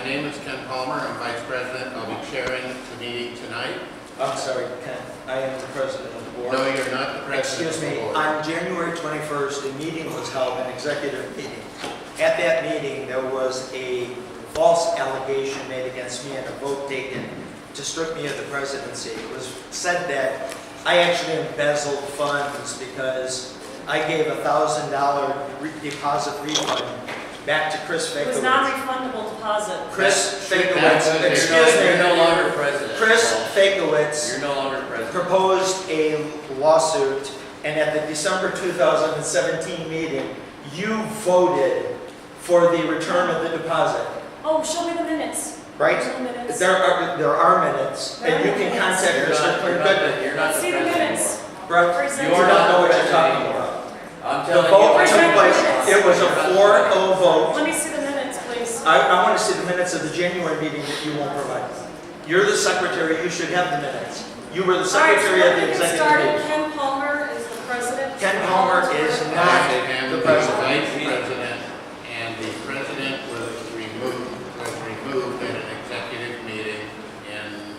My name is Ken Palmer. I'm Vice President. I'll be chairing the meeting tonight. I'm sorry, Ken. I am the president of the board. No, you're not the president Excuse of the me. board. On January 21st, a meeting was held, an executive meeting. At that meeting, there was a false allegation made against me and a vote taken to strip me of the presidency. It was said that I actually embezzled funds because I gave a $1,000 deposit refund back to Chris Fakowitz. It was non-refundable deposit. Chris Fakowitz, excuse me. You're no longer president. Chris Fakowitz You're no longer president. proposed a lawsuit, and at the December 2017 meeting, you voted for the return of the deposit, Oh, show me the minutes. right? Show me the minutes. There are minutes, and you can contact Mr. Clinton. You're not Let's the see the president minutes. Brett, Present. you don't know what you're talking about. I'm The telling vote you. took place, it was a 4-0 vote. Let me see the minutes, please. I want to see the minutes of the January meeting that you won't provide. You're the secretary, you should have the minutes. You were the All right, so secretary of let the me get executive started. meeting. Ken Palmer is the president. Ken Palmer is not the president. Vice President, and the president was removed at an executive meeting in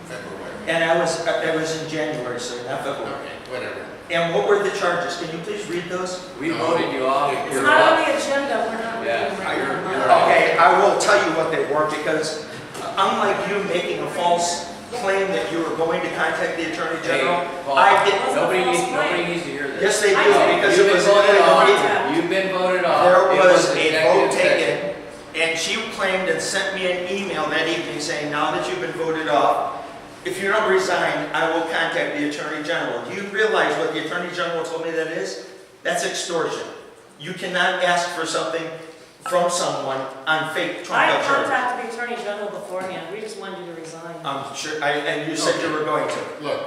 February. And I was in January, sir, not February. Okay, whatever. And what were the charges? Can you please read those? We voted you off. It's You're not on off. the agenda, we're not Yeah, reading right you're- now. you're- Okay, I will tell you what they were, because unlike you making a false claim that you were going to contact the Attorney General, Hey, Paul, I did. Nobody needs to hear this. Yes, they do, I- because You've it been was in voted the off. meeting. You've been voted off. There It was a executive vote session. taken, and she claimed and sent me an email that evening saying, now that you've been voted off, if you don't resign, I will contact the Attorney General. Do you realize what the Attorney General told me that is? That's extortion. You cannot ask for something from someone on fake I trumped-up charges. contacted the Attorney General beforehand, we just wanted you to resign. I'm sure, and you said you were going to. Look,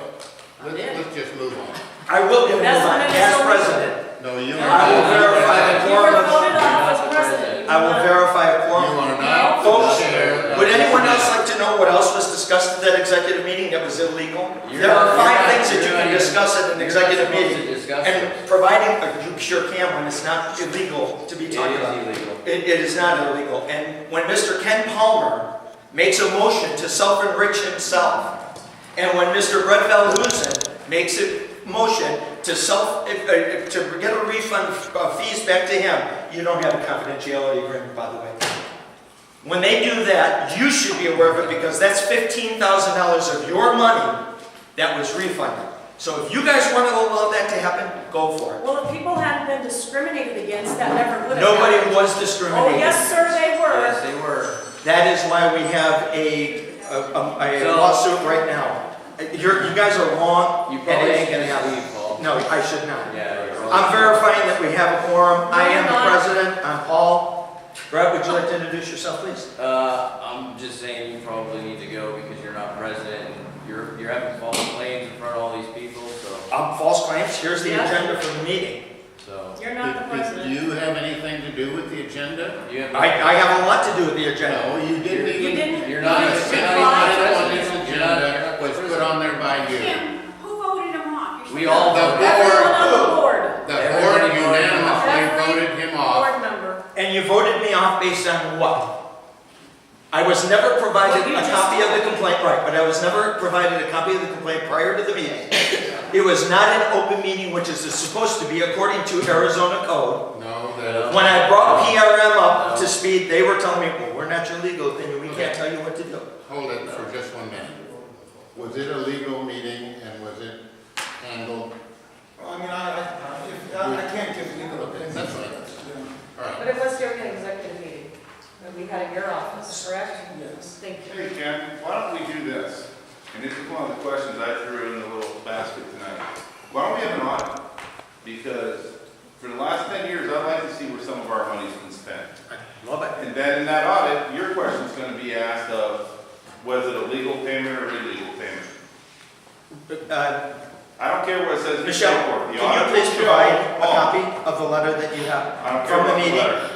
I did. let's just move on. I will give you That's one when it is as illegal. president. No, you No. are I will not. verify the You were quorum. voted off You're as not the president. I will verify a You quorum. are not No. the chair. Would anyone else like to know what else was discussed at that executive meeting that was illegal? You're There are not- 5 you're things not- that you you're can not discuss at an You're not executive supposed to meeting. discuss And it. providing, you sure can when it's not illegal to be It talked about. is illegal. It is not illegal. And when Mr. Ken Palmer makes a motion to self-enrich himself, and when Mr. Brett Valhusen makes a motion to to get a refund of fees back to him, you don't have a confidentiality agreement, by the way. When they do that, you should be aware of it, because that's $15,000 of your money that was refunded. So if you guys want to allow that to happen, go for it. Well, if people hadn't been discriminated against, that never would have Nobody happened. was Oh, discriminated. yes, sir, they were. Yes, they were. That is why we have a So- lawsuit right now. You guys are wrong, You and probably it ain't should gonna just happen. leave, Paul. No, I should not. Yeah, you're wrong. I'm verifying that we have a quorum. I am the No, you're not. president. I'm Paul. Brett, would you like to introduce yourself, please? I'm just saying you probably need to go because you're not president and you're having false claims in front of all these people, so. False claims. Here's the Yeah. agenda for the meeting. You're not the Do president. you have anything to do with the agenda? You have. I have a lot to do with the agenda. No, you didn't even. You didn't. You're not you even- didn't you're not reply. even- on this You're not- agenda was put on there by you. Kim, who voted him off? We all The voted. Everyone on the board. The board Everybody voted unanimously Every voted him off. board member. And you voted me off based on what? I was never provided What you a just copy of the told me. complaint, right, but I was never provided a copy of the complaint prior to the meeting. It was not an open meeting, which is supposed to be according to Arizona code. No, that. When I brought PRM up to speed, they were telling me, well, we're not your legal opinion, we can't tell you what to do. Hold it for just 1 minute. Was it a legal meeting and was it handled? Well, I mean, I can't give legal opinions. That's right. All right. But it was during an executive meeting that we had in your office, correct? Yes. Thank you. Hey, Ken, why don't we do this? And this is one of the questions I threw in the little basket tonight. Why don't we have an audit? Because for the last 10 years, I'd like to see where some of our money's been spent. Love it. And then in that audit, your question's gonna be asked of, was it a legal payment or illegal payment? I don't care what it says in the Michelle, paperwork. The can you audit please will provide show- a copy of the letter that you I have don't care from the about the meeting? letter.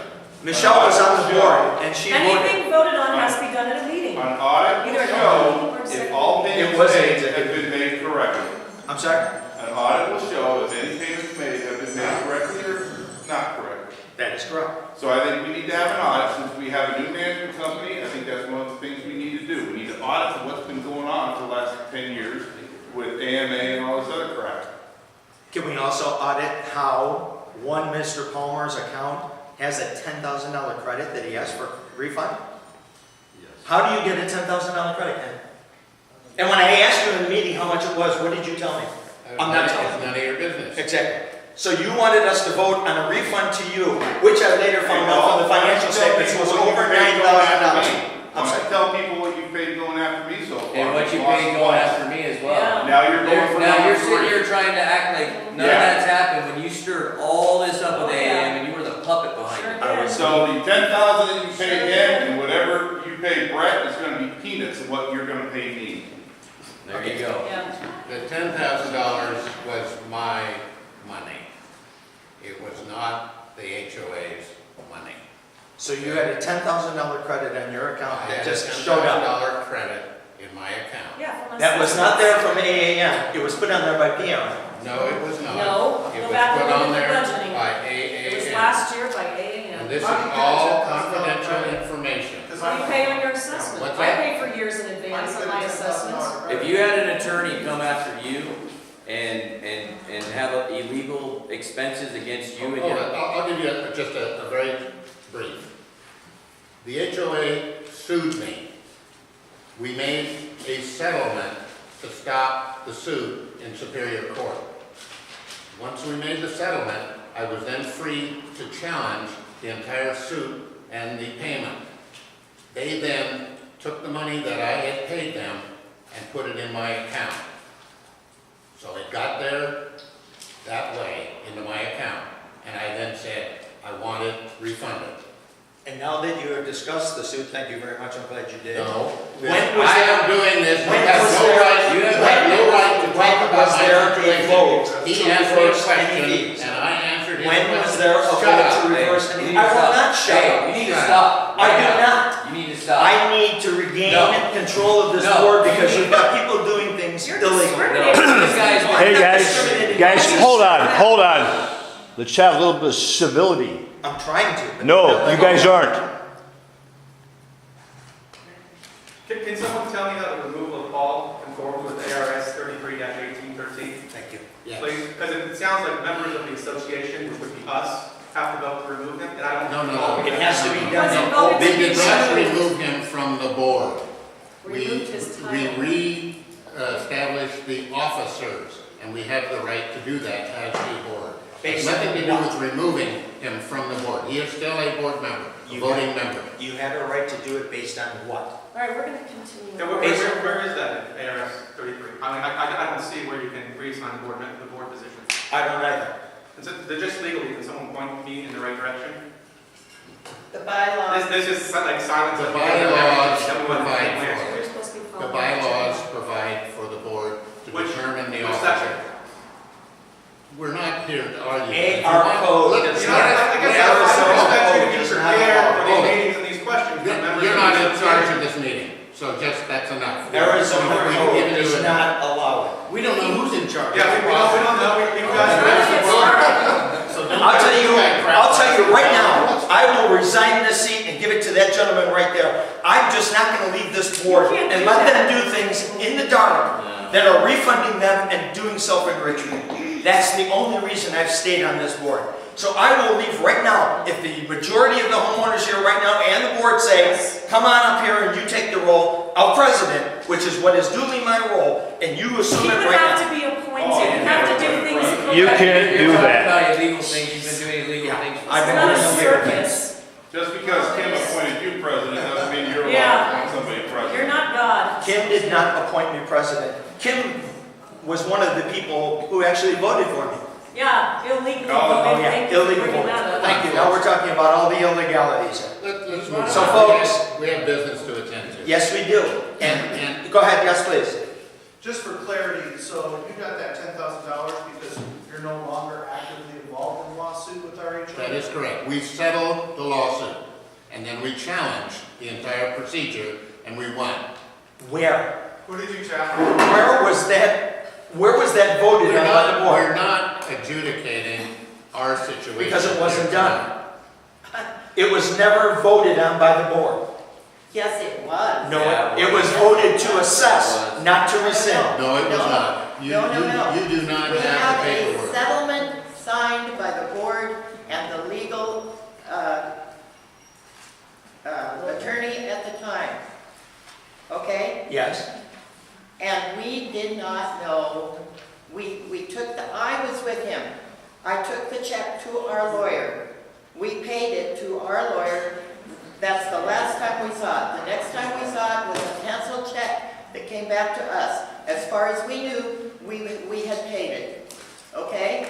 Michelle was on the board, and she voted. Anything voted on has to be done at a meeting. An audit Either will an show open meeting or if second. all It payments was an made executive. have been made correctly. I'm sorry? An audit will show if any payments made have been made correctly or not correctly. That is That's correct. So I think we need to have an audit, since we have a new management company, I think that's one of the things we need to do. We need to audit what's been going on for the last 10 years with AMA and all this other crap. Can we also audit how one Mr. Palmer's account has a $10,000 credit that he asked for refund? How do you get a $10,000 credit, Ken? And when I asked you in the meeting how much it was, what did you tell me? I'm not telling you. It's none of your business. Exactly. So you wanted us to vote on a refund to you, which I later found out from the financial statements was over $9,000. I'm I'm sorry. gonna tell people what you paid going after me so far. And what you paid going after me as well. Yeah. Now you're going for Now you're number sitting three. here trying to act like none Yeah. of that's happened when you stirred all this up with Oh, AAM yeah. and you were the puppet behind Sure it. did. So the 10,000 that you paid him and whatever you pay Brett is gonna be peanuts of what you're gonna pay me. There you go. Yeah. The $10,000 was my money. It was not the HOA's money. So you had a $10,000 credit on your account I that had a just showed up. $10,000 credit in my account. Yeah. from That was not there assessments. from AAM. It was put on there by PM. No, it was not. No, It go was back and put look on at the there budgeting. by It was AAM. last year by AAM. And this is How do you get all $10,000 confidential credit? information. What do you pay on your assessments? What's I that? pay for years in advance on my assessments. If you had an attorney come after you and have illegal expenses against you and Hold your. on, I'll give you just a very brief. The HOA sued me. We made a settlement to stop the suit in Superior Court. Once we made the settlement, I was then free to challenge the entire suit and the payment. They then took the money that I had paid them and put it in my account. So it got there that way into my account. And I then said, I want it refunded. And now that you have discussed the suit, thank you very much, I'm glad you did. No. When was I there- am doing this, you when have was no there- right, you have no right to talk about was my there a situation. vote He to asked me a reverse any question, fees? and I answered his When question. was there a Shut vote up. to reverse Hey, any? you need I to will stop. not shut Hey, up. you need to Shut stop. I right do now. not. You need to stop. I need to regain No. control of this No. board because you've got people doing things You're illegal. discriminating. No, this guy's. Hey guys, Discriminating. hold on. Let's have a little bit of civility. I'm trying to. but- No, you guys aren't. Can someone tell me how the removal of Paul conforms with ARS 33-1813? Thank you. Yes. Please, because it sounds like members of the association, which would be us, have to vote to remove him, and I don't. No. It has to be Was done it in voted open to We be did not removed? remove him from the board. Removed his We title. re-established the officers, and we have the right to do that as a board. It's Based on nothing to do what? with removing him from the board. He is still a board member, a You voting have- member. You had a right to do it based on what? All right, we're gonna continue. Yeah, where is that in ARS 33? I mean, I don't see where you can reassign the board position. I don't either. They're just legally, can someone point me in the right direction? The bylaws. This is like silence. The of- bylaws that we wouldn't provide answer. for it. You're supposed to be The following. bylaws provide for the board to Which- determine the which officer. section? We're not here to argue. A, If you our want- code look, does You you're know, not- I guess Yeah, I so- expect you to be it's not prepared for allowed. these meetings and these questions. from members You're of not the in charge association. of this meeting, so just, that's enough. Arizona We've code given you does enough. not allow it. We don't know who's in charge. Yeah, we don't know, you guys. So don't I'll tell try to you, do that crap. I'll tell you right now, I will resign this seat and give it to that gentleman right there. I'm just not gonna leave this board You can't and do let that. them do things in the dark that are refunding them and doing self-enrichment. That's the only reason I've stayed on this board. So I will leave right now. If the majority of the homeowners here right now and the board say, come on up here and you take the role of president, which is what is duly my role, and you assume He it would right have now. to be appointed, you have to do things. You can't do You're talking that. about illegal things, you've been doing illegal things. for I've It's been not a doing illegal things. circus. Just because Kim appointed you president doesn't mean you're allowed Yeah. to appoint somebody president. You're not God. Kim did not appoint me president. Kim was one of the people who actually voted for me. Yeah, illegally Oh, voted. yeah, Thank you for illegal bringing voting. that up. Thank you. Now we're talking about all the illegalities. Let's move on. So, folks- We have business to attend to. Yes, we do. And go ahead, yes, please. Just for clarity, so you got that $10,000 because you're no longer actively involved in the lawsuit with our HOA? That is correct. We settled the lawsuit, and then we challenged the entire procedure, and we won. Where? Who did you challenge? Where was that voted on by the We're board? not adjudicating our situation. Because it wasn't done. It was never voted on by the board. Yes, it was. No, Yeah, it was voted to assess, not to rescind. No, it was No. not. No. You do not We have have the a paperwork. settlement signed by the board and the legal attorney at the time. Okay? Yes. And we did not know, we took I was with him. I took the check to our lawyer. We paid it to our lawyer. That's the last time we saw it. The next time we saw it was a canceled check that came back to us. As far as we knew, we had paid it. Okay?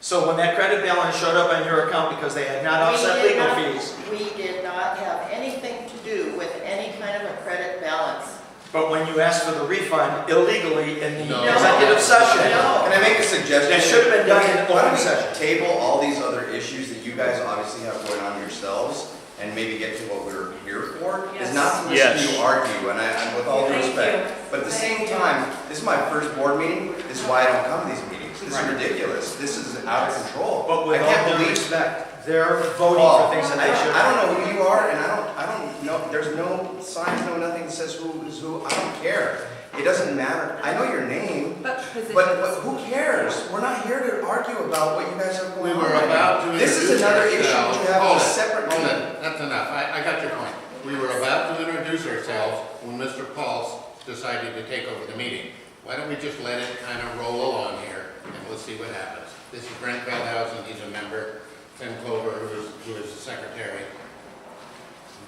So when that credit balance showed up on your account because they had not offset We did legal not- fees, We did not have anything to do with any kind of a credit balance. but when you asked for the refund illegally in the No. executive session, No. Can I make a suggestion? that should have been done in Why don't open we session. table all these other issues that you guys obviously have going on yourselves and maybe get to what we're here for? Yes. Is not to listen Yes. to you argue, and I'm with all due Thank respect. you. But at the same Thank you. time, this is my first board meeting. This is why I don't come to these meetings. This is Right. ridiculous. This is out of control. But with I all can't due believe. respect, they're voting Paul, for things that they should. I don't know who you are, and I don't know, there's no signs, no nothing that says who is who, I don't care. It doesn't matter, I know your name, But but who cares? We're not here to argue about what you guys have We going on. were right about to now. introduce This is another issue ourselves. to have Hold a it, separate hold meeting. it. That's enough. I got your point. We were about to introduce ourselves when Mr. Pauls decided to take over the meeting. Why don't we just let it kind of roll along here, and we'll see what happens. This is Brent Feldhausen, he's a member. Tim Clover, who is the secretary.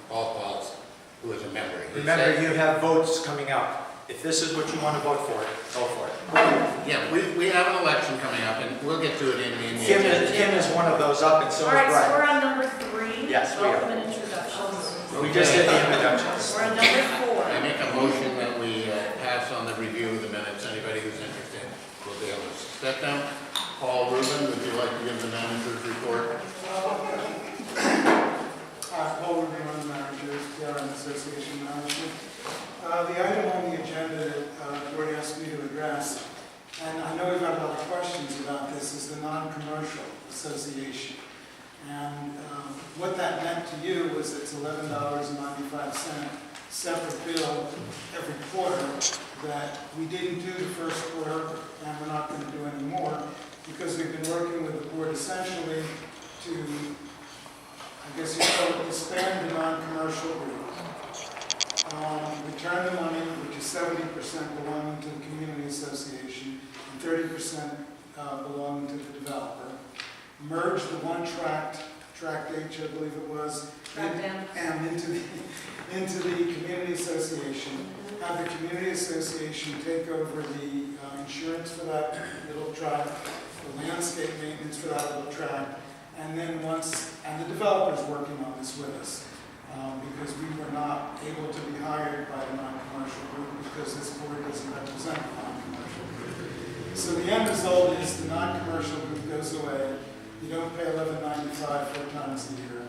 Paul Pauls, who is a member. He Remember, said- you have votes coming up. If this is what you want to vote for, go for it. Yeah, we have an election coming up, and we'll get to it in the Kim is one of those up, and so All is right, so Brian. we're on number 3. Yes, we are. Welcome and introductions. We just did the introductions. We're on number 4. I make a motion that we pass on the review of the minutes. Anybody who's interested will be able to step down. Paul Rubin, would you like to give the manager's report? Paul Rubin, I'm the manager, PRM Association Management. The item on the agenda that the board asked me to address, and I know we've had a lot of questions about this, is the non-commercial association. And what that meant to you was it's $11.95 separate bill every quarter that we didn't do the first quarter, and we're not going to do any more, because we've been working with the board essentially to, I guess you call it, disband the non-commercial group. Return the money, which is 70% belonging to the community association and 30% belonging to the developer. Merge the one tract H, I believe it was, Tract M. and into the community association. Have the community association take over the insurance for that little tract, the landscape maintenance for that little tract, and then and the developer's working on this with us. Because we were not able to be hired by the non-commercial group because this board doesn't represent the non-commercial group. So the end result is the non-commercial group goes away. You don't pay $11.95 4 times a year,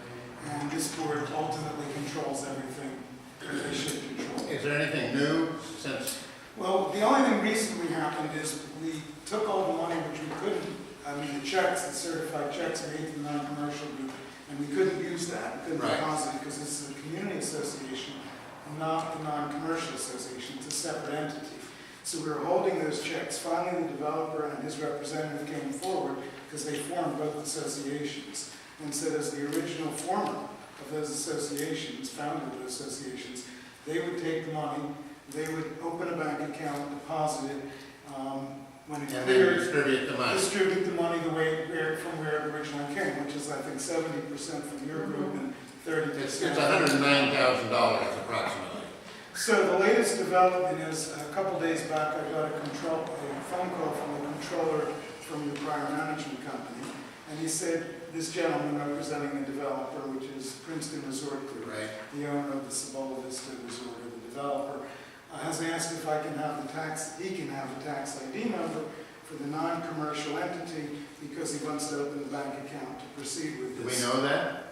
and this board ultimately controls everything that they should control. Is there anything new since? Well, the only thing recently happened is we took all the money which we couldn't, the checks, the certified checks made to the non-commercial group, and we couldn't use that, we couldn't Right. deposit it because this is a community association, not the non-commercial association, it's a separate entity. So we were holding those checks. Finally, the developer and his representative came forward because they formed both associations and said as the original former of those associations, founded those associations, they would take the money, they would open a bank account, deposit it, when it And then cleared, distribute the money. distribute the money from where it originally came, which is I think 70% from your group and 30%. It's $109,000 approximately. So the latest development is, a couple days back, I got a phone call from the controller from the prior management company, and he said, this gentleman representing the developer, which is Princeton Resort Group, Right. the owner of the Cibola Vista Resort, or the developer, has asked if I can have he can have the tax ID number for the non-commercial entity because he wants to open the bank account to proceed with Do we this. know that?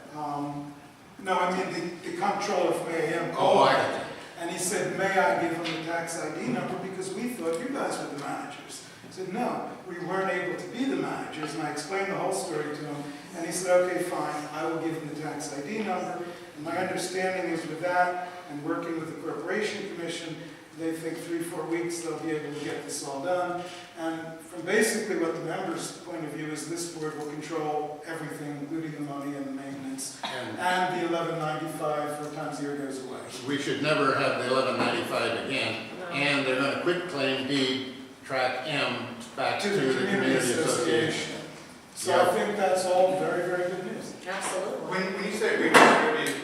No, I mean, the comptroller from AAM Oh, called. I got you. And he said, may I give him the tax ID number, because we thought you guys were the managers. I said, no, we weren't able to be the managers, and I explained the whole story to him, and he said, okay, fine, I will give him the tax ID number. And my understanding is with that, and working with the Corporation Commission, they think 3-4 weeks they'll be able to get this all done. And from basically what the members' point of view is, this board will control everything, including the money and the maintenance, and the $11.95 4 times a year goes away. We should never have the $11.95 again, and they're gonna quit claim deed track M back to the Community Association. So I think that's all very, very good news. Absolutely. When you say redistribute,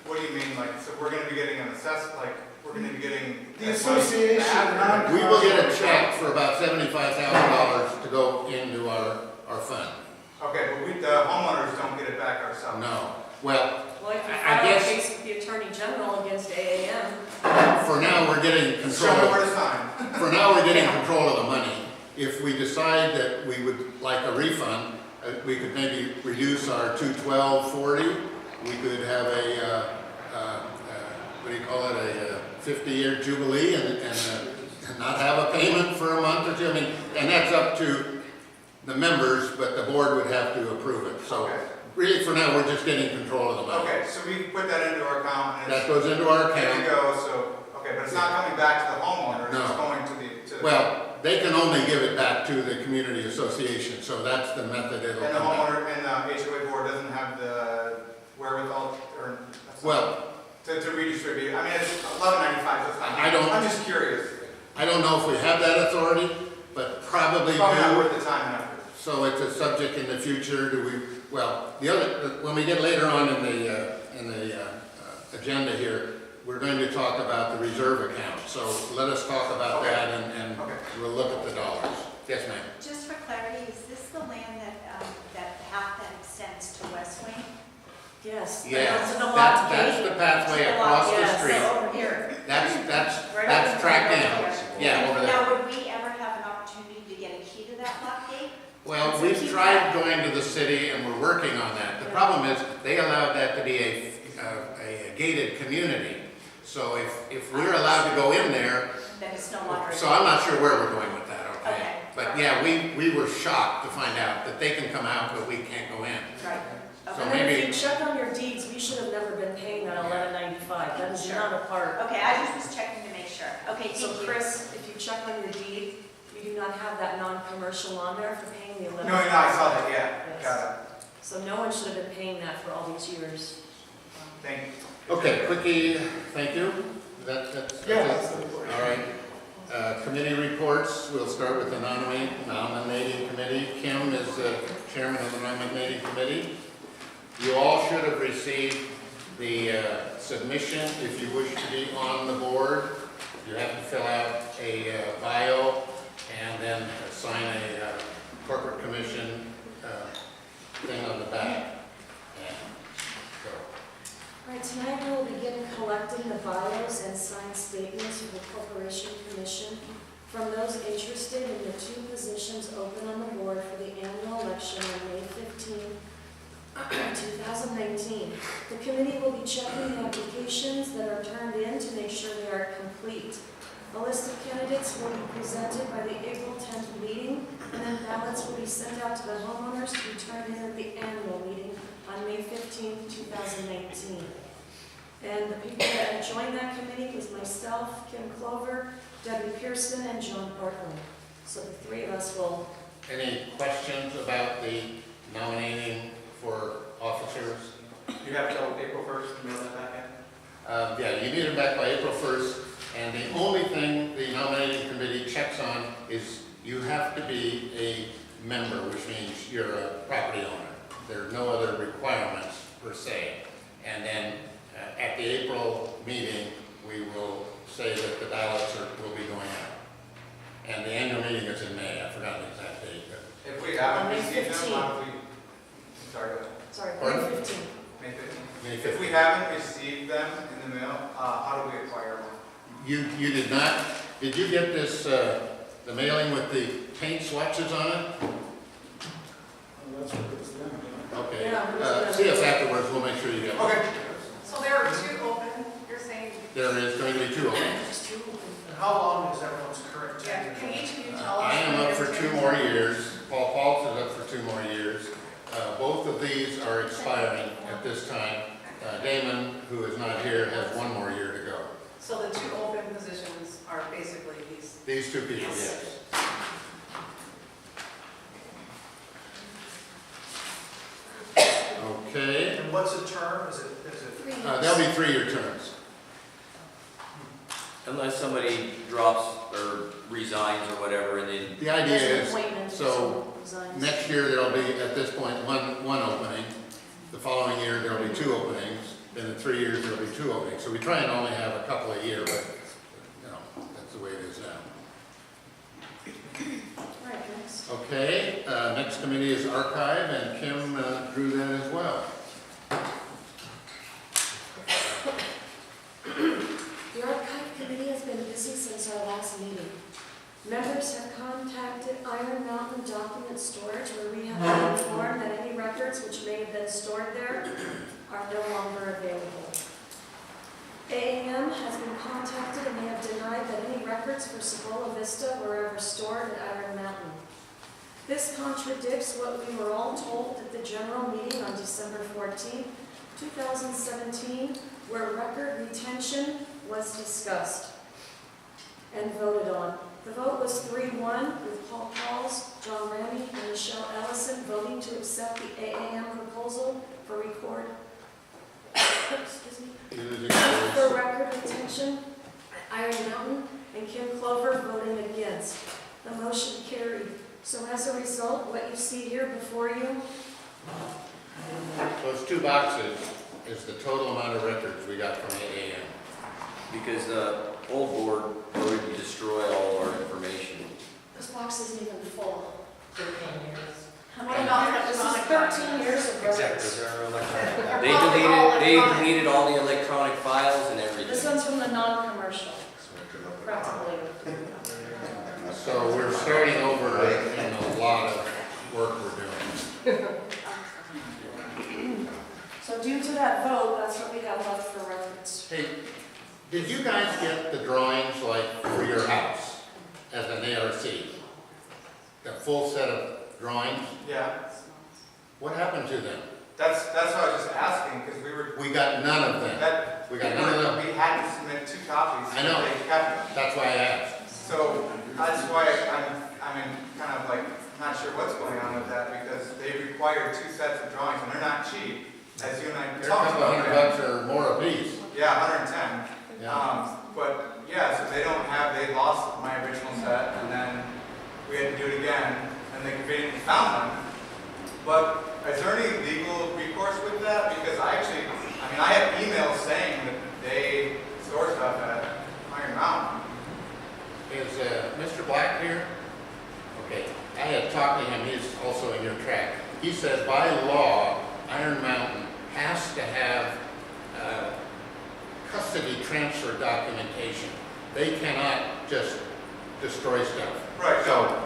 what do you mean, like, so we're gonna be getting an we're gonna be getting. The association, non-commercial. We will get a check for about $75,000 to go into our fund. Okay, but the homeowners don't get it back ourselves. No. Well, Well, if you I file a guess case with the Attorney General against AAM, for now, we're getting control. Show me where to sign. For now, we're getting control of the money. If we decide that we would like a refund, we could maybe reduce our 212.40. We could have a, what do you call it, a 50-year jubilee and not have a payment for a month or two. I mean, and that's up to the members, but the board would have to approve it. So Okay. really, for now, we're just getting control of the money. Okay, so we put that into our account and That goes into our there you account. go, so, okay, but it's not coming back to the homeowner, No. it's going to the. Well, they can only give it back to the community association, so that's the method it'll And the come back. homeowner and the HOA board doesn't have the wherewithal or. Well, To redistribute, I mean, it's $11.95, that's fine. I don't- I'm just curious. I don't know if we have that authority, but probably Probably not do. worth the time and effort. So it's a subject in the future, do we, well, when we get later on in the agenda here, we're going to talk about the reserve account. So let us talk about Okay. that and Okay. we'll look at the dollars. Yes, ma'am. Just for clarity, is this the land that half that extends to West Wing? yes. Yes, To the lot that's gate. the pathway To the lot, across the yes, street. over here. That's tracked in. Yeah, over there. Now, would we ever have an opportunity to get a key to that lock gate? Well, we've tried going to the city and we're working on that. The problem is, they allowed that to be a gated community. So if we're allowed to go in there, Then it's no longer. so I'm not sure where we're going with that, okay? Okay. But yeah, we were shocked to find out that they can come out, but we can't go in. Right. So And then if maybe, you check on your deeds, we should have never been paying that $11.95. That is not a part. Okay, I just was checking to make sure. Okay, So thank you. Chris, if you check on your deed, you do not have that non-commercial on there for paying the $11. No, I saw that, yeah, Yes. got it. So no one should have been paying that for all these years. Thank you. okay, quickie, thank you. That's it? All right. Committee reports, we'll start with the nominating committee. Kim is chairman of the nominating committee. You all should have received the submission if you wish to be on the board. You have to fill out a bio and then sign a corporate commission thing on the back. And so, All right, tonight we will begin collecting the bios and signed statements for the Corporation Commission from those interested in the 2 positions open on the board for the annual election on May 15, 2019. The committee will be checking the applications that are turned in to make sure they are complete. A list of candidates will be presented by the April 10th meeting, and then ballots will be sent out to the homeowners to be turned in at the annual meeting on May 15th, 2019. And the people that joined that committee was myself, Kim Clover, Debbie Pearson, and John Portland. So the 3 of us will. any questions about the nominating for officers? You have till April 1st to mail that back in? Yeah, you need them back by April 1st, and the only thing the nominating committee checks on is you have to be a member, which means you're a property owner. There are no other requirements per se. And then at the April meeting, we will say that the ballots will be going out. And the annual meeting is in May, I forgot the exact date. But If we haven't May received them, 15th. how do we, sorry, go ahead. Sorry, Pardon? May 15th. May 15th. May If we 15th. haven't received them in the mail, how do we acquire them? You did not, did you get this, the mailing with the paint swatches on it? Well, that's what it's then. Okay, Yeah. see us afterwards, we'll make sure you get it. Okay. So there are 2 open, you're saying? There is going to be 2 of them. Just And how long is everyone's current tenure? Can each of you tell us? I am up for 2 more years. Paul Paul's is up for 2 more years. Both of these are expiring at this time. Damon, who is not here, has 1 more year to go. So the 2 open positions are basically These 2 people, yes. Okay. And what's the term? Is it? 3 years. They'll be 3-year terms. Unless somebody drops or resigns or whatever, and then The idea There's an is, appointment, so resigns. next year there'll be, at this point, one opening. The following year there'll be 2 openings. Then in 3 years there'll be 2 openings. So we try and only have a couple a year, but, you know, that's the way it is now. All right, next. Okay, next committee is archive, and Kim drew that as well. The archive committee has been busy since our last meeting. Members have contacted Iron Mountain Document Storage, where we have been informed that any records which may have been stored there are no longer available. AAM has been contacted and they have denied that any records for Cibola Vista were ever stored at Iron Mountain. This contradicts what we were all told at the general meeting on December 14, 2017, where record retention was discussed and voted on. The vote was 3-1, with Paul Pauls, John Ramey, and Michelle Ellison voting to accept the AAM proposal for excuse me, for record retention, Iron Mountain, and Kim Clover voting against. The motion carried. So as a result, what you see here before you, Those 2 boxes is the total amount of records we got from AAM. because the old board voted to destroy all of our information. this box isn't even full. 13 years. What about, this is 13 years of records. They deleted all the electronic files and everything. This one's from the non-commercial, practically. So we're starting over in a lot of work we're doing. So due to that vote, that's what we got left for records. Hey, did you guys get the drawings like for your house as an ARC? The full set of drawings? Yeah, What happened to them? that's what I was just asking, because We got none of them. We got none of them. We had to submit 2 copies. I know. They kept them. That's why I asked. So that's why I'm in kind of like, not sure what's going on with that, because they require 2 sets of drawings, and they're not cheap, as you and I They're a talked couple of about. $100 or more a piece. Yeah, 110. Yeah. But yeah, so they lost my original set, and then we had to do it again, and they conveniently found them. But is there any legal recourse with that? Because I have emails saying that they store stuff at Iron Mountain. Is Mr. Black here? Okay, I had talked to him, he's also in your track. He says by law, Iron Mountain has to have custody transfer documentation. They cannot just destroy stuff. Right. So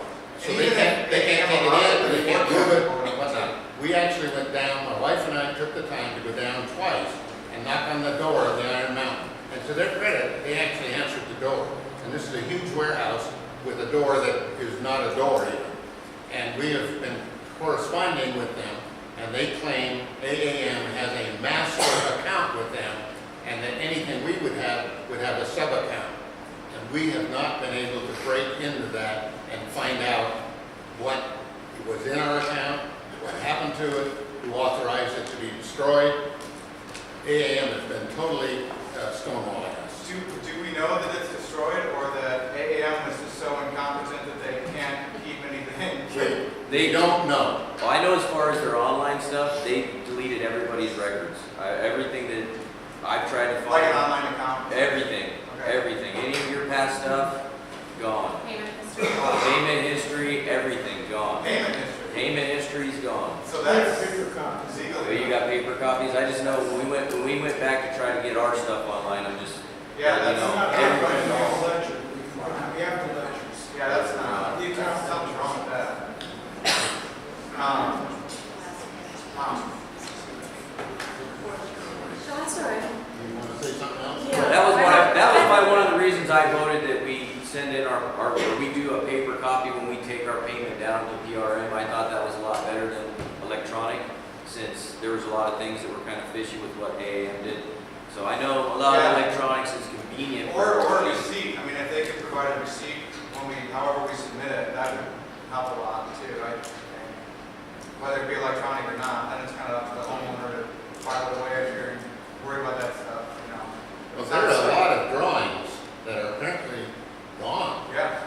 they can't take it in, they can't move it, or whatnot. We actually went down, my wife and I took the time to go down twice and knock on the door of the Iron Mountain. And to their credit, they actually answered the door. And this is a huge warehouse with a door that is not a door even. And we have been corresponding with them, and they claim AAM has a master account with them, and that anything we would have a sub-account. And we have not been able to break into that and find out what was in our account, what happened to it, who authorized it to be destroyed. AAM has been totally stonewalling us. Do we know that it's destroyed, or that AAM was just so incompetent that they can't keep anything? They don't know. Well, I know as far as their online stuff, they deleted everybody's records. Everything that I've tried to find. Like an online account? Everything. Okay. Everything. Any of your past stuff, gone. Payment history. Payment history, everything, gone. Payment history. Payment history's gone. So that's Paper copies. So legally. you got paper copies? I just know when we went back to try to get our stuff online, I'm just, Yeah, you that's know, not everybody We have knows. a ledger. We have the ledgers. Yeah, that's not. The account. Something's wrong with that. That's all right. You want to say something else? Yeah. That was one of the reasons I voted send in or we do a paper copy when we take our payment down to PRM. I thought that was a lot better than electronic, since there was a lot of things that were kind of fishy with what AAM did. So I know a lot of electronics is convenient. Or a receipt. I mean, if they could provide a receipt when however we submit it, that would help a lot too, right? Whether it be electronic or not, then it's kind of up to the homeowner to file it away if you're worried about that stuff, you know. Well, there are a lot of drawings that are apparently gone. Yeah.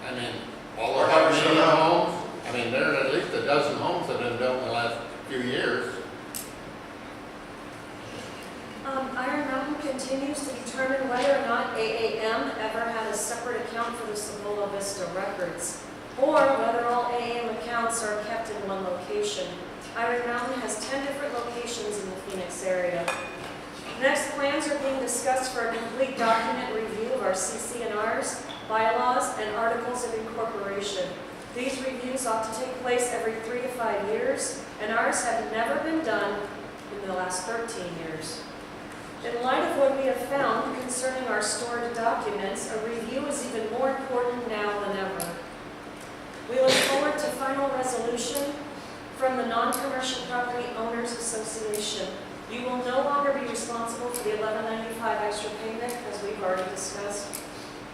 I mean, all Or of have our it shown many up. homes, I mean, there are at least a dozen homes that have been built in the last few years. Iron Mountain continues to determine whether or not AAM ever had a separate account for the Cibola Vista records, or whether all AAM accounts are kept in one location. Iron Mountain has 10 different locations in the Phoenix area. Next, plans are being discussed for a complete document review of our CC&Rs, bylaws, and articles of incorporation. These reviews ought to take place every 3 to 5 years, and ours have never been done in the last 13 years. In light of what we have found concerning our stored documents, a review is even more important now than ever. We look forward to final resolution from the Non-Commercial Property Owners Association. You will no longer be responsible for the $11.95 extra payment, as we've already discussed.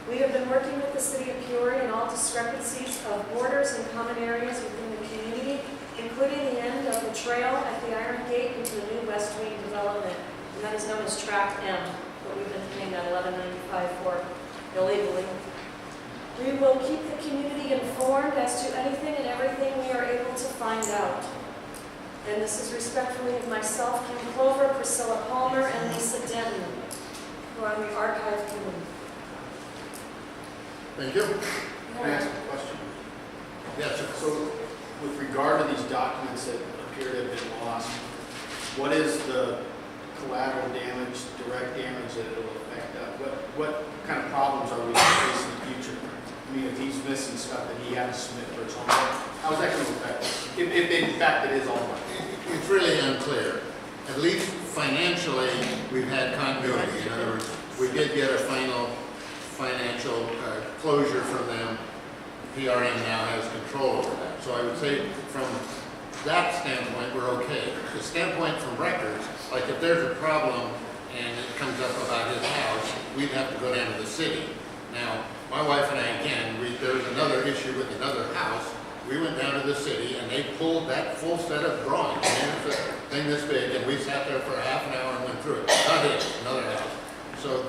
We have been working with the City of Peoria in all discrepancies of borders and common areas within the community, including the end of the trail at the Iron Gate into the new West Wing development, and that is known as Tract M, what we've been paying that $11.95 for illegally. We will keep the community informed as to anything and everything we are able to find out. And this is respectfully of myself, Kim Clover, Priscilla Palmer, and Lisa Denton, who are on the archive committee. Thank you. Can I ask a question? Yes, sir. So, with regard to these documents that appear to have been lost, what is the collateral damage, direct damage that it will affect? What kind of problems are we going to face in the future? I mean, if he's missing stuff that he had to submit for his homework, how is that going to affect us? If in fact it is homework? It's really unclear. At least financially, we've had continuity. In other words, we did get a final financial closure from them. PRM now has control over that. So I would say from that standpoint, we're okay. The standpoint from records, like if there's a problem and it comes up about his house, we'd have to go down to the city. Now, my wife and I, again, there was another issue with another house. We went down to the city and they pulled that full set of drawings. And it was a thing this big, and we sat there for a half an hour and went through it. Not it, another house. So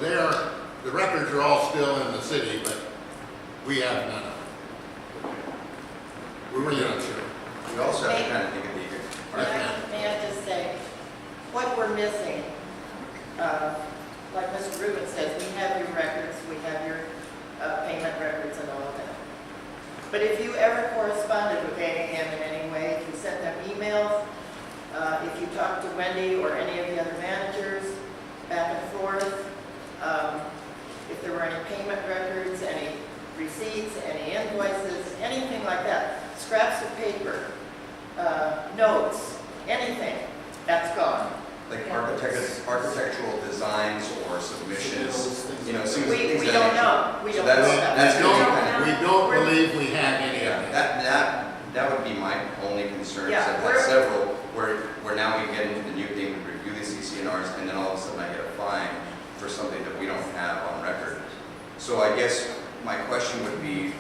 the records are all still in the city, but we have none of them. We're really not sure. We also have to kind of think of the, May I just say, what we're missing, like Mr. Rubin says, we have your records, we have your payment records and all of that. But if you ever corresponded with AAM in any way, if you sent them emails, if you talked to Wendy or any of the other managers back and forth, if there were any payment records, any receipts, any invoices, anything like that, scraps of paper, notes, anything, that's gone. like architectural designs or submissions, you know, some We things don't that. know. We So don't know that's, that. that's We gonna be don't, kind of. we don't believe we have any of Yeah, that. that would be my only concern, is Yeah, I've had several where now we get into the new thing, we review the CCNRs, and then all of a sudden I get a fine for something that we don't have on record. So I guess my question would be,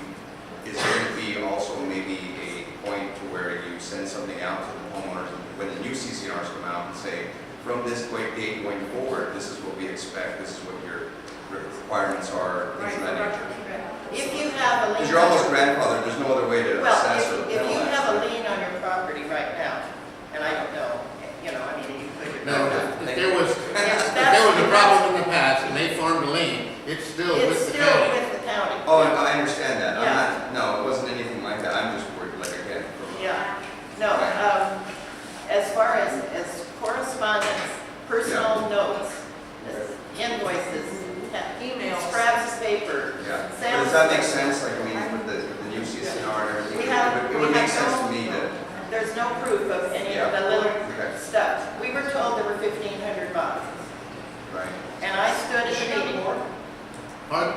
is there going to be also maybe a point to where you send something out to the homeowners when the new CCNRs come out and say, from this date going forward, this is what we expect, this is what your requirements are, things of that nature. If you have a lien. Because you're almost grandfathered, there's no other way to Well, assess or if you penalize. have a lien on your property right now, and I don't know, you know, I mean, you could. No, if there was, Yeah, if there was a problem in the past and they formed a lien, it's still It's with the still county. with the county. Oh, I understand that. I'm Yeah. not, no, it wasn't anything like that. I'm just worried, like, again, from. Yeah, no, as far as correspondence, personal notes, invoices, emails, scraps of paper, Yeah. But sales. does that make sense? Like, I mean, with the new CCNR and everything? We have- It would we make have sense no- to me that, There's no proof of any of the Yeah. little Okay. stuff. We were told there were 1,500 boxes, right? and I stood at the meeting. Pardon?